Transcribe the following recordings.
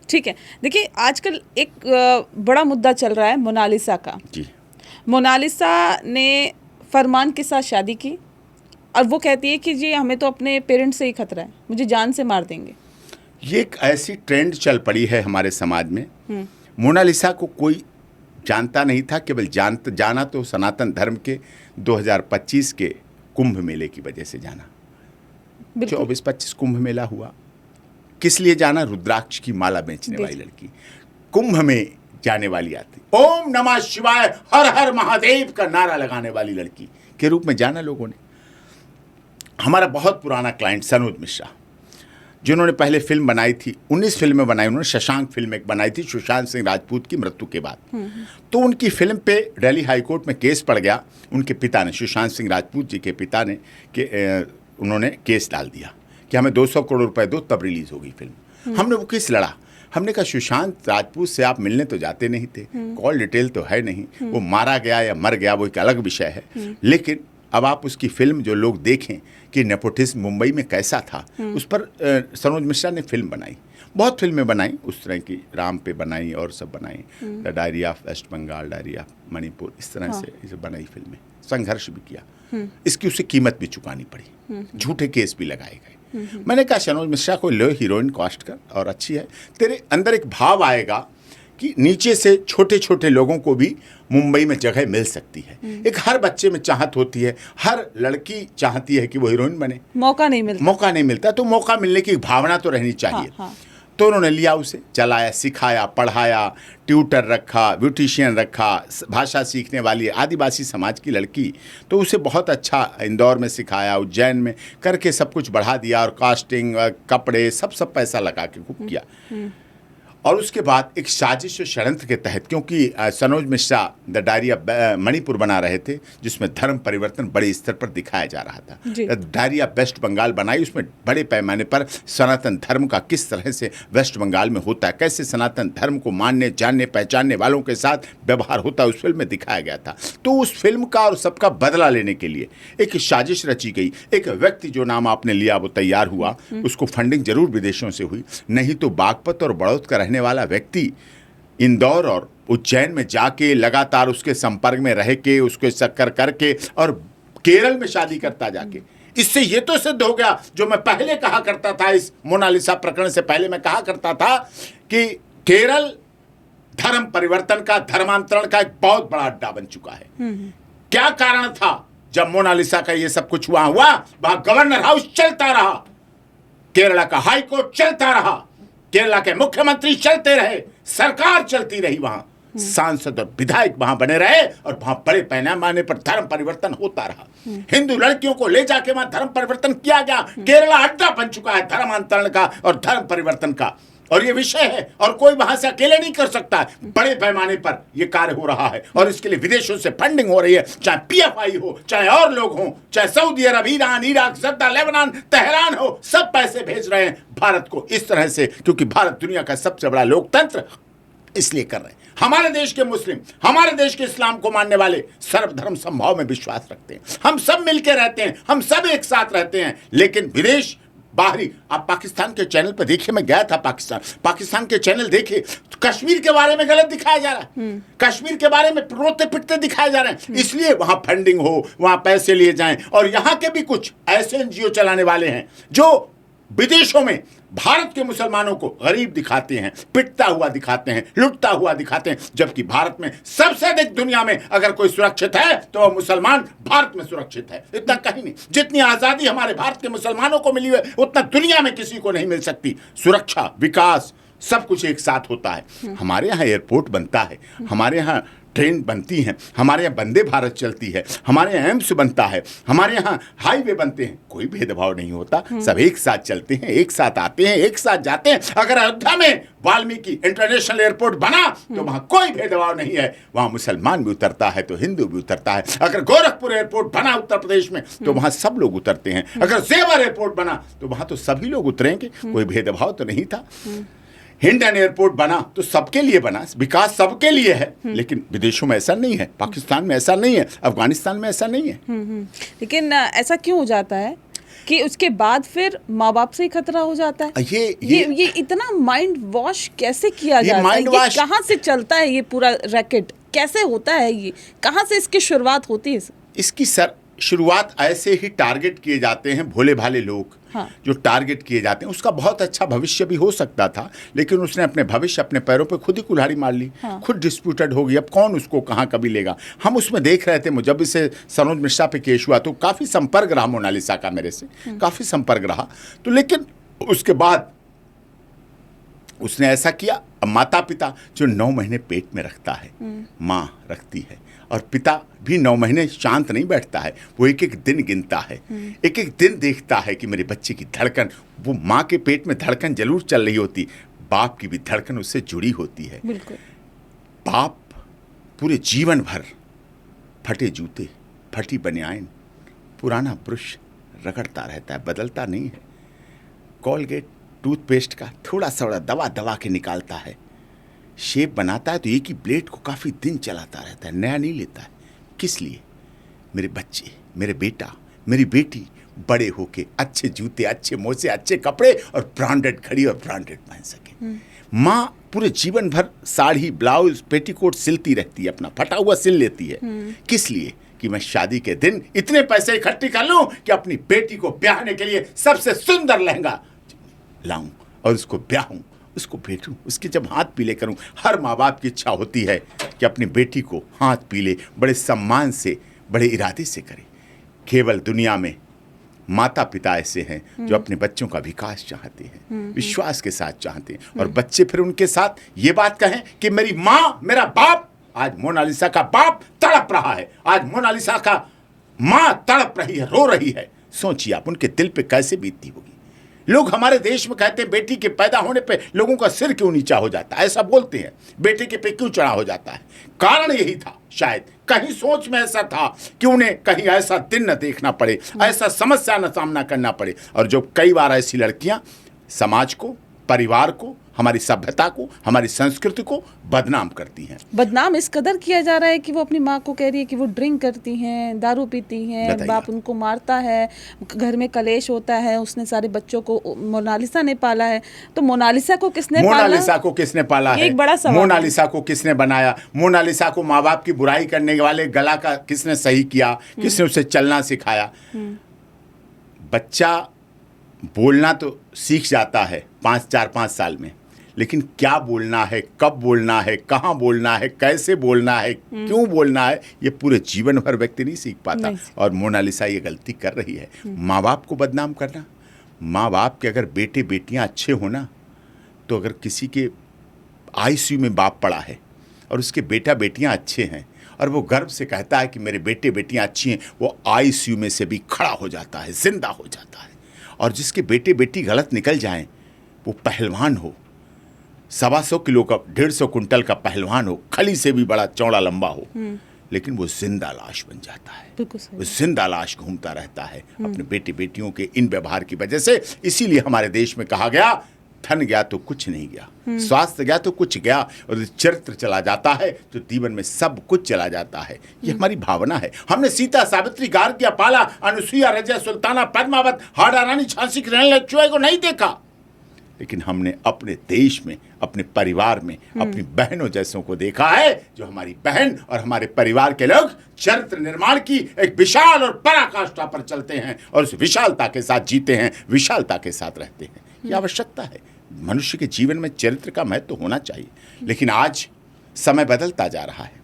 ठीक है, देखिए आजकल एक बड़ा मुद्दा चल रहा है मोनालिसा का। जी। मोनालिसा ने फरमान के साथ शादी की और वो कहती है कि जी हमें तो अपने पेरेंट्स से ही खतरा है, मुझे जान से मार देंगे। ये एक ऐसी ट्रेंड चल पड़ी है हमारे समाज में। मोनालिसा को कोई जानता नहीं था, केवल जाना तो सनातन धर्म के 2025 के कुंभ मेले की वजह से जाना। 24-25 कुंभ मेला हुआ, किस लिए जाना? रुद्राक्ष की माला बेचने वाली लड़की कुंभ में जाने वाली आती, ओम नमः शिवाय हर हर महादेव का नारा लगाने वाली लड़की के रूप में जाना लोगों ने। हमारा बहुत पुराना क्लाइंट सनोज मिश्रा, जिन्होंने पहले फिल्म बनाई थी, 19 फिल्में बनाई उन्होंने। शशांक फिल्म एक बनाई थी सुशांत सिंह राजपूत की मृत्यु के बाद। तो उनकी फिल्म पे दिल्ली हाई कोर्ट में केस पड़ गया। उनके पिता ने, सुशांत सिंह राजपूत जी के पिता ने, उन्होंने केस डाल दिया कि हमें 200 करोड़ रुपए दो तब रिलीज होगी फिल्म। हमने वो केस लड़ा। हमने कहा सुशांत राजपूत से आप मिलने तो जाते नहीं थे, कॉल डिटेल तो है नहीं, वो मारा गया या मर गया वो एक अलग विषय है, लेकिन अब आप उसकी फिल्म जो लोग देखें कि नेपोटिज्म मुंबई में कैसा था, उस पर सनोज मिश्रा ने फिल्म बनाई। बहुत फिल्में बनाई उस तरह की, राम पे बनाई और सब बनाई, the diary of West Bengal, diary of Manipur, इस तरह से इसे बनाई फिल्में। संघर्ष भी किया, इसकी उसे कीमत भी चुकानी पड़ी, झूठे केस भी लगाए गए। मैंने कहा सनोज मिश्रा को लो हीरोइन कास्ट कर, और अच्छी है, तेरे अंदर एक भाव आएगा कि नीचे से छोटे छोटे लोगों को भी मुंबई में जगह मिल सकती है। एक हर बच्चे में चाहत होती है, हर लड़की चाहती है कि वो हीरोइन बने, मौका नहीं मिलता, तो मौका मिलने की भावना तो रहनी चाहिए। हाँ। तो उन्होंने लिया, उसे चलाया, सिखाया, पढ़ाया, ट्यूटर रखा, ब्यूटिशियन रखा, भाषा सीखने वाली आदिवासी समाज की लड़की, तो उसे बहुत अच्छा इंदौर में सिखाया, उज्जैन में करके सब कुछ बढ़ा दिया, और कास्टिंग, कपड़े, सब पैसा लगा के खूब किया। और उसके बाद एक साजिश और षड्यंत्र के तहत, क्योंकि Sanoj Mishra the diary of Manipur बना रहे थे, जिसमें धर्म परिवर्तन बड़े स्तर पर दिखाया जा रहा था। डायरी ऑफ वेस्ट बंगाल बनाई, उसमें बड़े पैमाने पर सनातन धर्म का किस तरह से वेस्ट बंगाल में होता है, कैसे सनातन धर्म को मानने, जानने, पहचानने वालों के साथ व्यवहार होता है, उस फिल्म में दिखाया गया था। तो उस फिल्म का और सबका बदला लेने के लिए एक साजिश रची गई। एक व्यक्ति जो नाम आपने लिया वो तैयार हुआ, उसको फंडिंग जरूर विदेशों से हुई, नहीं तो बागपत और बड़ौद का रहने वाला व्यक्ति इंदौर और उज्जैन में जाके लगातार उसके संपर्क में रह के, उसके चक्कर करके, और केरल में शादी करता जाके। इससे ये तो सिद्ध हो गया, जो मैं पहले कहा करता था, इस मोनालिसा प्रकरण से पहले मैं कहा करता था कि केरल धर्म परिवर्तन का, धर्मांतरण का एक बहुत बड़ा अड्डा बन चुका है। क्या कारण था? जब मोनालिसा का ये सब कुछ हुआ, वहां गवर्नर हाउस चलता रहा, केरला का हाई कोर्ट चलता रहा, केरला के मुख्यमंत्री चलते रहे, सरकार चलती रही, वहां सांसद और विधायक वहां बने रहे, और वहां बड़े पैमाने पर धर्म परिवर्तन होता रहा। हिंदू लड़कियों को ले जाके वहां धर्म परिवर्तन किया गया। केरला अड्डा बन चुका है धर्मांतरण का और धर्म परिवर्तन का, और ये विषय है, और कोई वहां से अकेले नहीं कर सकता। बड़े पैमाने पर ये कार्य हो रहा है, और इसके लिए विदेशों से फंडिंग हो रही है, चाहे पीएफआई हो, चाहे और लोग हो, चाहे Saudi Arab, Iran, Iraq, Jeddah, Lebanon, Tehran हो, सब पैसे भेज रहे हैं भारत को इस तरह से, क्योंकि भारत दुनिया का सबसे बड़ा लोकतंत्र इसलिए कर रहे हैं। हमारे देश के मुस्लिम, हमारे देश के इस्लाम को मानने वाले सर्वधर्म समभाव में विश्वास रखते हैं, हम सब मिलकर रहते हैं, हम सब एक साथ रहते हैं। लेकिन विदेश, बाहरी, आप पाकिस्तान के चैनल पर देखिए, मैं गया था पाकिस्तान के चैनल देखे, तो कश्मीर के बारे में गलत दिखाया जा रहा है, कश्मीर के बारे में रोते पिटते दिखाए जा रहे हैं, इसलिए वहां फंडिंग हो, वहां पैसे लिए जाएं। और यहां के भी कुछ ऐसे एनजीओ चलाने वाले हैं जो विदेशों में भारत के मुसलमानों को गरीब दिखाते हैं, पिटता हुआ दिखाते हैं, लुटता हुआ दिखाते हैं, जबकि भारत में सबसे अधिक दुनिया में अगर कोई सुरक्षित है तो वह मुसलमान भारत में सुरक्षित है। इतना कहीं नहीं। जितनी आजादी हमारे भारत के मुसलमानों को मिली है, उतना दुनिया में किसी को नहीं मिल सकती। सुरक्षा, विकास, सब कुछ एक साथ होता है। हमारे यहाँ एयरपोर्ट बनता है, हमारे यहाँ ट्रेन बनती हैं, हमारे यहाँ वंदे भारत चलती है, हमारे यहाँ एम्स बनता है, हमारे यहाँ हाईवे बनते हैं, कोई भेदभाव नहीं होता, सब एक साथ चलते हैं, एक साथ आते हैं, एक साथ जाते हैं। अगर अयोध्या में वाल्मीकि इंटरनेशनल एयरपोर्ट बना तो वहां कोई भेदभाव नहीं है, वहां मुसलमान भी उतरता है तो हिंदू भी उतरता है। अगर गोरखपुर एयरपोर्ट बना उत्तर प्रदेश में तो वहां सब लोग उतरते हैं। अगर जेवर एयरपोर्ट बना तो वहां तो सभी लोग उतरेंगे, कोई भेदभाव तो नहीं था। हिंडन एयरपोर्ट बना तो सबके लिए बना, विकास सबके लिए है, लेकिन विदेशों में ऐसा नहीं है, पाकिस्तान में ऐसा नहीं है, अफगानिस्तान में ऐसा नहीं है। लेकिन ऐसा क्यों हो जाता है? कि उसके बाद फिर माँ बाप से ही खतरा हो जाता है। ये इतना माइंड वॉश कैसे किया जाता है? ये कहाँ से चलता है ये पूरा रैकेट? कैसे होता है ये? कहाँ से इसकी शुरुआत होती है? इसकी शुरुआत ऐसे ही टारगेट किए जाते हैं भोले भाले लोग। हाँ। जो टारगेट किए जाते हैं, उसका बहुत अच्छा भविष्य भी हो सकता था, लेकिन उसने अपने भविष्य अपने पैरों पे खुद ही कुल्हाड़ी मार ली। हाँ। खुद डिस्प्यूटेड हो गई। अब कौन उसको कहाँ कभी लेगा? हम उसमें देख रहे थे, जब इसे सरोज मिश्रा पे केस हुआ तो काफ़ी संपर्क रहा मोनालिसा का मेरे से, काफ़ी संपर्क रहा। तो लेकिन उसके बाद उसने ऐसा किया। अब माता पिता जो 9 महीने पेट में रखता है, माँ रखती है, और पिता भी 9 महीने शांत नहीं बैठता है, वो एक एक दिन गिनता है, एक एक दिन देखता है कि मेरे बच्चे की धड़कन, वो माँ के पेट में धड़कन जरूर चल रही होती, बाप की भी धड़कन उससे जुड़ी होती है। बाप पूरे जीवन भर फटे जूते, फटी बनियान, पुराना ब्रश रगड़ता रहता है, बदलता नहीं है। कॉलगेट टूथपेस्ट का थोड़ा सा दबा के निकालता है, शेप बनाता है तो एक ही ब्लेड को काफ़ी दिन चलाता रहता है, नया नहीं लेता है। किस लिए? मेरे बच्चे, मेरे बेटा, मेरी बेटी बड़े होके अच्छे जूते, अच्छे मोजे, अच्छे कपड़े और ब्रांडेड घड़ी और ब्रांडेड पहन सके। माँ पूरे जीवन भर साड़ी, ब्लाउज, पेटीकोट सिलती रहती है, अपना फटा हुआ सिल लेती है। किस लिए? कि मैं शादी के दिन इतने पैसे इकट्ठे कर लूं कि अपनी बेटी को ब्याहने के लिए सबसे सुंदर लहंगा लाऊं और उसको ब्याहूं, उसको भेटूं, उसके जब हाथ पीले करूं। हर माँ बाप की इच्छा होती है कि अपनी बेटी को हाथ पीले बड़े सम्मान से, बड़े इरादे से करे। केवल दुनिया में माता पिता ऐसे हैं जो अपने बच्चों का विकास चाहते हैं, विश्वास के साथ चाहते हैं, और बच्चे फिर उनके साथ ये बात कहें कि मेरी माँ, मेरा बाप। आज मोनालिसा का बाप तड़प रहा है, आज मोनालिसा का माँ तड़प रही है, रो रही है। सोचिए आप उनके दिल पे कैसे बीतती होगी। लोग हमारे देश में कहते हैं बेटी के पैदा होने पे लोगों का सिर क्यों नीचा हो जाता है, ऐसा बोलते हैं, बेटे के पे क्यों चढ़ा हो जाता है। कारण यही था, शायद कहीं सोच में ऐसा था कि उन्हें कहीं ऐसा दिन न देखना पड़े, ऐसा समस्या न सामना करना पड़े। और जो कई बार ऐसी लड़कियां समाज को, परिवार को, हमारी सभ्यता को, हमारी संस्कृति को बदनाम करती हैं। बदनाम इस कदर किया जा रहा है कि वो अपनी माँ को कह रही है कि वो ड्रिंक करती हैं, दारू पीती हैं, बाप उनको मारता है, घर में कलेश होता है, उसने सारे बच्चों को, मोनालिसा ने पाला है। तो मोनालिसा को किसने पाला? मोनालिसा को किसने पाला है? एक बड़ा सवाल। मोनालिसा को किसने बनाया? मोनालिसा को माँ बाप की बुराई करने वाले गला का किसने सही किया? किसने उसे चलना सिखाया? बच्चा बोलना तो सीख जाता है 4-5 साल में, लेकिन क्या बोलना है, कब बोलना है, कहाँ बोलना है, कैसे बोलना है, क्यों बोलना है, ये पूरे जीवन भर व्यक्ति नहीं सीख पाता। और मोनालिसा ये गलती कर रही है, माँ बाप को बदनाम करना। माँ बाप के अगर बेटे बेटियाँ अच्छे होना, तो अगर किसी के आईसीयू में बाप पड़ा है और उसके बेटा बेटियाँ अच्छे हैं और वो गर्व से कहता है कि मेरे बेटे बेटियाँ अच्छी हैं, वो आईसीयू में से भी खड़ा हो जाता है, जिंदा हो जाता है। और जिसके बेटे बेटी गलत निकल जाएं, वो पहलवान हो, 125 किलो का, 150 कुंटल का पहलवान हो, खली से भी बड़ा चौड़ा लंबा हो, लेकिन वो जिंदा लाश बन जाता है। वो जिंदा लाश घूमता रहता है अपने बेटे बेटियों के इन व्यवहार की वजह से। इसीलिए हमारे देश में कहा गया, धन गया तो कुछ नहीं गया, स्वास्थ्य गया तो कुछ गया, और चरित्र चला जाता है तो जीवन में सब कुछ चला जाता है। ये हमारी भावना है। हमने सीता, सावित्री, गार्ग्या, पाला, अनुसुईया, रजिया, सुल्ताना, पद्मावत, हाड़ा रानी, झांसी की रानी लक्ष्मीबाई को नहीं देखा, लेकिन हमने अपने देश में, अपने परिवार में अपनी बहनों जैसों को देखा है, जो हमारी बहन और हमारे परिवार के लोग चरित्र निर्माण की एक विशाल और पराकाष्ठा पर चलते हैं और उस विशालता के साथ जीते हैं, विशालता के साथ रहते हैं। ये आवश्यकता है। मनुष्य के जीवन में चरित्र का महत्व होना चाहिए, लेकिन आज समय बदलता जा रहा है।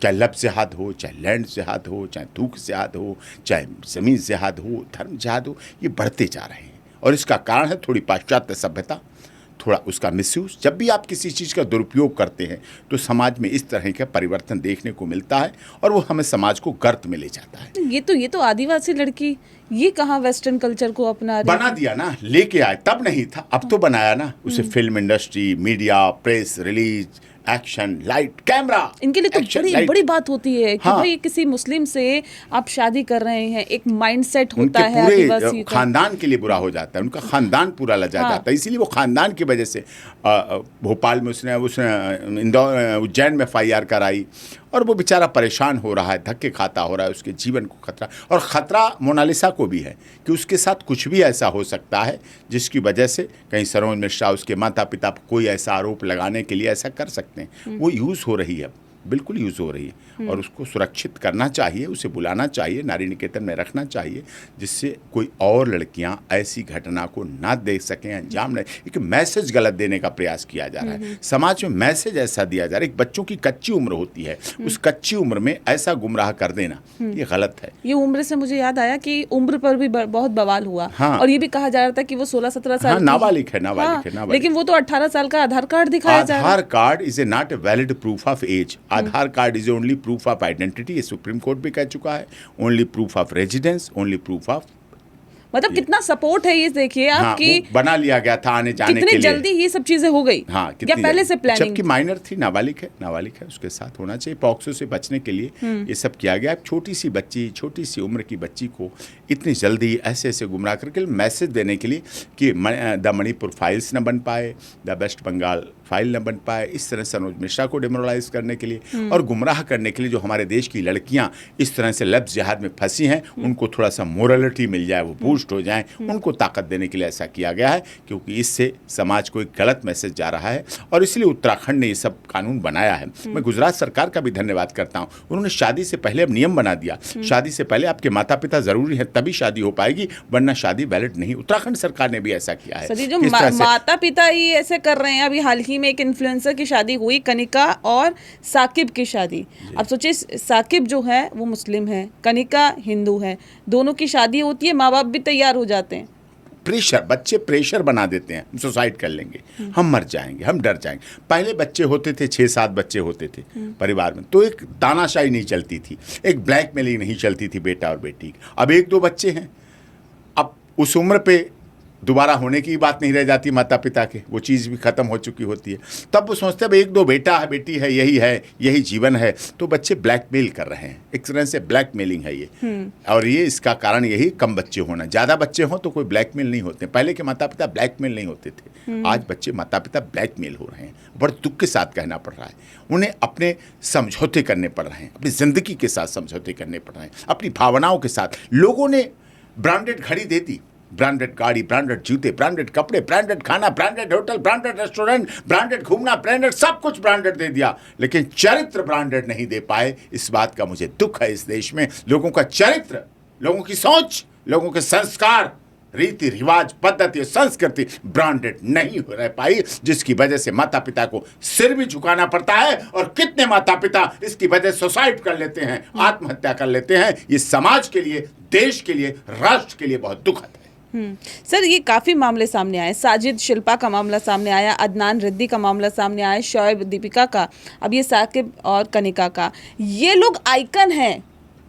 चाहे लब जिहाद हो, चाहे लैंड जिहाद हो, चाहे थूक जिहाद हो, चाहे ज़मीन जिहाद हो, धर्म जिहाद हो, ये बढ़ते जा रहे हैं। और इसका कारण है थोड़ी पाश्चात्य सभ्यता, थोड़ा उसका मिसयूज। जब भी आप किसी चीज़ का दुरुपयोग करते हैं तो समाज में इस तरह का परिवर्तन देखने को मिलता है और वो हमें समाज को गर्त में ले जाता है। ये तो आदिवासी लड़की, ये कहाँ वेस्टर्न कल्चर को अपना रही? बना दिया ना, लेके आए, तब नहीं था, अब तो बनाया ना। उसे film industry, media, press release, action, light, camera, इनके लिए तो बड़ी बात होती है कि भाई किसी मुस्लिम से आप शादी कर रहे हैं, एक माइंडसेट होता है आदिवासी का। खानदान के लिए बुरा हो जाता है, उनका खानदान पूरा लजा जाता है। इसीलिए वो खानदान की वजह से भोपाल में उसने इंदौर, उज्जैन में FIR कराई और वो बेचारा परेशान हो रहा है, धक्के खाता हो रहा है, उसके जीवन को खतरा। और खतरा मोनालिसा को भी है कि उसके साथ कुछ भी ऐसा हो सकता है जिसकी वजह से कहीं सरोज मिश्रा उसके माता पिता पर कोई ऐसा आरोप लगाने के लिए ऐसा कर सकते हैं। वो यूज़ हो रही है, बिल्कुल यूज़ हो रही है, और उसको सुरक्षित करना चाहिए, उसे बुलाना चाहिए, नारी निकेतन में रखना चाहिए, जिससे कोई और लड़कियां ऐसी घटना को ना देख सकें, अंजाम नहीं। एक मैसेज गलत देने का प्रयास किया जा रहा है समाज में, मैसेज ऐसा दिया जा रहा है। एक बच्चों की कच्ची उम्र होती है, उस कच्ची उम्र में ऐसा गुमराह कर देना ये गलत है। ये उम्र से मुझे याद आया कि उम्र पर भी बहुत बवाल हुआ। हाँ। और ये भी कहा जा रहा था कि वो 16-17 साल हाँ, की नाबालिग है, नाबालिग है। लेकिन वो तो 18 साल का आधार कार्ड दिखाया जा रहा है। Aadhaar card is a not a valid proof of age. Aadhaar card is only proof of identity, ये सुप्रीम कोर्ट भी कह चुका है। Only proof of residence, only proof of, मतलब कितना सपोर्ट है ये देखिए आप, हाँ, कि बना लिया गया था आने जाने के लिए। कितनी जल्दी ये सब चीजें हो गई। हाँ, या पहले से प्लानिंग, जबकि माइनर थी, नाबालिग है, उसके साथ होना चाहिए। पॉक्सो से बचने के लिए ये सब किया गया। छोटी सी बच्ची, छोटी सी उम्र की बच्ची को इतनी जल्दी ऐसे ऐसे गुमराह करके मैसेज देने के लिए कि द मणिपुर फाइल्स न बन पाए, द वेस्ट बंगाल फाइल न बन पाए, इस तरह सरोज मिश्रा को डिमोरलाइज करने के लिए और गुमराह करने के लिए जो हमारे देश की लड़कियां इस तरह से लफ्ज़ जिहाद में फंसी हैं, उनको थोड़ा सा मोरलिटी मिल जाए, वो बूस्ट हो जाए, उनको ताकत देने के लिए ऐसा किया गया है, क्योंकि इससे समाज को एक गलत मैसेज जा रहा है। और इसलिए उत्तराखंड ने ये सब कानून बनाया है। मैं गुजरात सरकार का भी धन्यवाद करता हूँ, उन्होंने शादी से पहले अब नियम बना दिया। शादी से पहले आपके माता पिता जरूरी है, तभी शादी हो पाएगी, वरना शादी वैलिड नहीं। उत्तराखंड सरकार ने भी ऐसा किया है। सर, जो माता पिता ही ऐसे कर रहे हैं, अभी हाल ही में एक इन्फ्लुएंसर की शादी हुई, कनिका और साकिब की शादी। अब सोचिए, साकिब जो है वो मुस्लिम है, कनिका हिंदू है, दोनों की शादी होती है, माँ बाप भी तैयार हो जाते हैं। प्रेशर, बच्चे प्रेशर बना देते हैं, हम सुसाइड कर लेंगे, हम मर जाएंगे, हम डर जाएंगे। पहले बच्चे होते थे, 6-7 बच्चे होते थे परिवार में, तो एक तानाशाही नहीं चलती थी, एक ब्लैकमेलिंग नहीं चलती थी बेटा और बेटी की। अब 1-2 बच्चे हैं, अब उस उम्र पे दोबारा होने की बात नहीं रह जाती माता पिता के, वो चीज़ भी ख़त्म हो चुकी होती है। तब वो सोचते हैं 1-2 बेटा है, बेटी है, यही जीवन है, तो बच्चे ब्लैकमेल कर रहे हैं। एक तरह से ब्लैकमेलिंग है ये। और ये इसका कारण यही कम बच्चे होना। ज़्यादा बच्चे हों तो कोई ब्लैकमेल नहीं होते। पहले के माता पिता ब्लैकमेल नहीं होते थे, आज बच्चे माता पिता ब्लैकमेल हो रहे हैं। बड़े दुख के साथ कहना पड़ रहा है, उन्हें अपने समझौते करने पड़ रहे हैं, अपनी ज़िंदगी के साथ समझौते करने पड़ रहे हैं, अपनी भावनाओं के साथ। लोगों ने ब्रांडेड घड़ी दे दी, ब्रांडेड गाड़ी, ब्रांडेड जूते, ब्रांडेड कपड़े, ब्रांडेड खाना, branded hotel, branded restaurant, branded घूमना, ब्रांडेड सब कुछ ब्रांडेड दे दिया, लेकिन चरित्र ब्रांडेड नहीं दे पाए। इस बात का मुझे दुख है। इस देश में लोगों का चरित्र, लोगों की सोच, लोगों के संस्कार, रीति रिवाज, पद्धति, संस्कृति ब्रांडेड नहीं हो रह पाई, जिसकी वजह से माता पिता को सिर भी झुकाना पड़ता है। और कितने माता पिता इसकी वजह सुसाइड कर लेते हैं, आत्महत्या कर लेते हैं। ये समाज के लिए, देश के लिए, राष्ट्र के लिए बहुत दुखद है। सर, ये काफ़ी मामले सामने आए। साजिद शिल्पा का मामला सामने आया, अदनान रिद्दी का मामला सामने आया, शोएब दीपिका का, अब ये साकिब और कनिका का। ये लोग आइकन हैं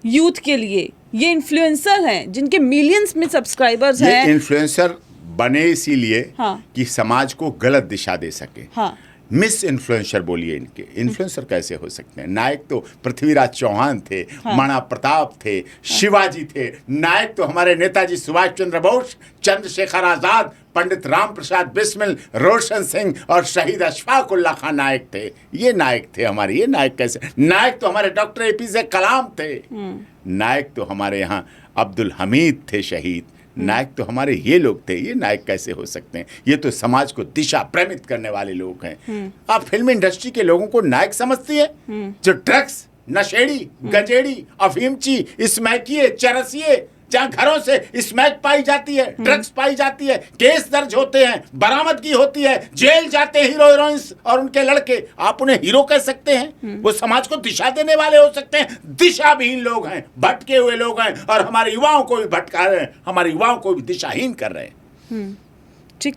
यूथ के लिए, ये इन्फ्लुएंसर हैं जिनके मिलियंस में सब्सक्राइबर्स हैं। ये इन्फ्लुएंसर बने इसीलिए हाँ। कि समाज को गलत दिशा दे सके। हाँ। मिस इन्फ्लुएंसर बोलिए इनके। इन्फ्लुएंसर कैसे हो सकते हैं? नायक तो पृथ्वीराज चौहान थे, महाराणा प्रताप थे, शिवाजी थे। नायक तो हमारे नेताजी सुभाष चंद्र बोस, चंद्रशेखर आजाद, पंडित राम प्रसाद बिस्मिल, रोशन सिंह और शहीद अशफाक उल्लाह खान नायक थे। ये नायक थे हमारे। ये नायक कैसे? नायक तो हमारे डॉक्टर एपीजे कलाम थे। नायक तो हमारे यहाँ अब्दुल हमीद थे शहीद। नायक तो हमारे ये लोग थे। ये नायक कैसे हो सकते हैं? ये तो समाज को दिशा प्रेमित करने वाले लोग हैं। आप फिल्म इंडस्ट्री के लोगों को नायक समझती है? जो ड्रग्स, नशेड़ी, गंजेड़ी, अफीमची, स्मैकिए, चरसिए, जहाँ घरों से स्मैक पाई जाती है, ड्रग्स पाई जाती है, केस दर्ज होते हैं, बरामदगी होती है, जेल जाते हैं हीरो हीरोइंस और उनके लड़के, आप उन्हें हीरो कह सकते हैं? वो समाज को दिशा देने वाले हो सकते हैं? दिशाहीन लोग हैं, भटके हुए लोग हैं, और हमारे युवाओं को भी भटका रहे हैं, हमारे युवाओं को भी दिशाहीन कर रहे हैं।